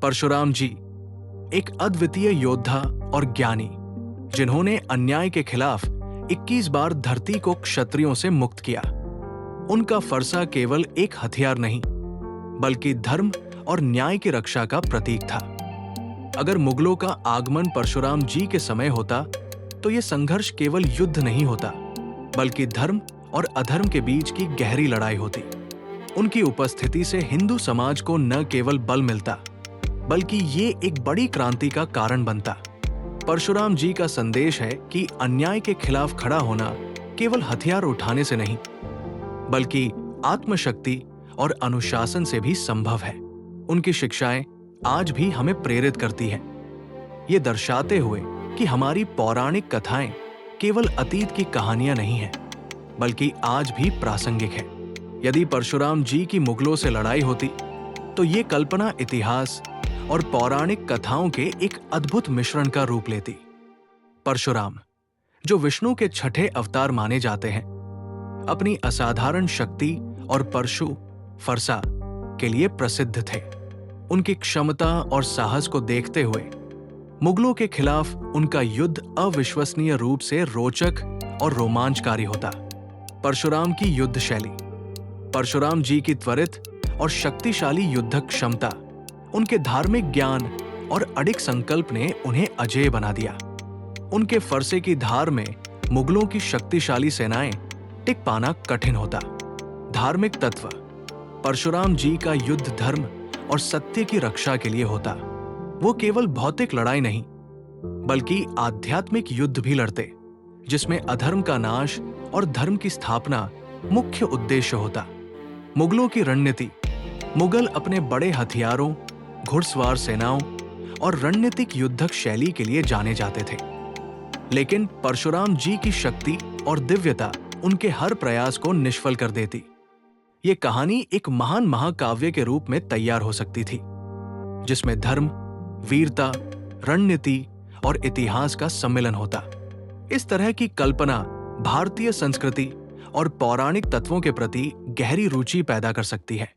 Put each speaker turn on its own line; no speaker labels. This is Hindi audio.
परशुराम जी एक अद्वितीय योद्धा और ज्ञानी, जिन्होंने अन्याय के खिलाफ 21 बार धरती को क्षत्रियों से मुक्त किया। उनका फरसा केवल एक हथियार नहीं, बल्कि धर्म और न्याय की रक्षा का प्रतीक था। अगर मुगलों का आगमन परशुराम जी के समय होता, तो यह संघर्ष केवल युद्ध नहीं होता, बल्कि धर्म और अधर्म के बीच की गहरी लड़ाई होती। उनकी उपस्थिति से हिंदू समाज को न केवल बल मिलता, बल्कि ये एक बड़ी क्रांति का कारण बनता। परशुराम जी का संदेश है कि अन्याय के खिलाफ खड़ा होना केवल हथियार उठाने से नहीं, बल्कि आत्मशक्ति और अनुशासन से भी संभव है। उनकी शिक्षाएं आज भी हमें प्रेरित करती हैं, ये दर्शाते हुए कि हमारी पौराणिक कथाएं केवल अतीत की कहानियां नहीं हैं, बल्कि आज भी प्रासंगिक है। यदि परशुराम जी की मुगलों से लड़ाई होती, तो ये कल्पना इतिहास और पौराणिक कथाओं के एक अद्भुत मिश्रण का रूप लेती। परशुराम, जो विष्णु के छठे अवतार माने जाते हैं, अपनी असाधारण शक्ति और परशु फरसा के लिए प्रसिद्ध थे। उनकी क्षमता और साहस को देखते हुए मुगलों के खिलाफ उनका युद्ध अविश्वसनीय रूप से रोचक और रोमांचकारी होता। परशुराम की युद्ध शैली, परशुराम जी की त्वरित और शक्तिशाली युद्धक क्षमता, उनके धार्मिक ज्ञान और अडिग संकल्प ने उन्हें अजेय बना दिया। उनके फरसे की धार में मुगलों की शक्तिशाली सेनाएं टिक पाना कठिन होता। धार्मिक तत्व, परशुराम जी का युद्ध धर्म और सत्य की रक्षा के लिए होता। वो केवल भौतिक लड़ाई नहीं, बल्कि आध्यात्मिक युद्ध भी लड़ते, जिसमें अधर्म का नाश और धर्म की स्थापना मुख्य उद्देश्य होता। मुगलों की रणनीति, मुगल अपने बड़े हथियारों, घुड़सवार सेनाओं और रणनीतिक युद्धक शैली के लिए जाने जाते थे। लेकिन परशुराम जी की शक्ति और दिव्यता उनके हर प्रयास को निष्फल कर देती। ये कहानी एक महान महाकाव्य के रूप में तैयार हो सकती थी, जिसमें धर्म, वीरता, रणनीति और इतिहास का सम्मिलन होता। इस तरह की कल्पना भारतीय संस्कृति और पौराणिक तत्वों के प्रति गहरी रुचि पैदा कर सकती है।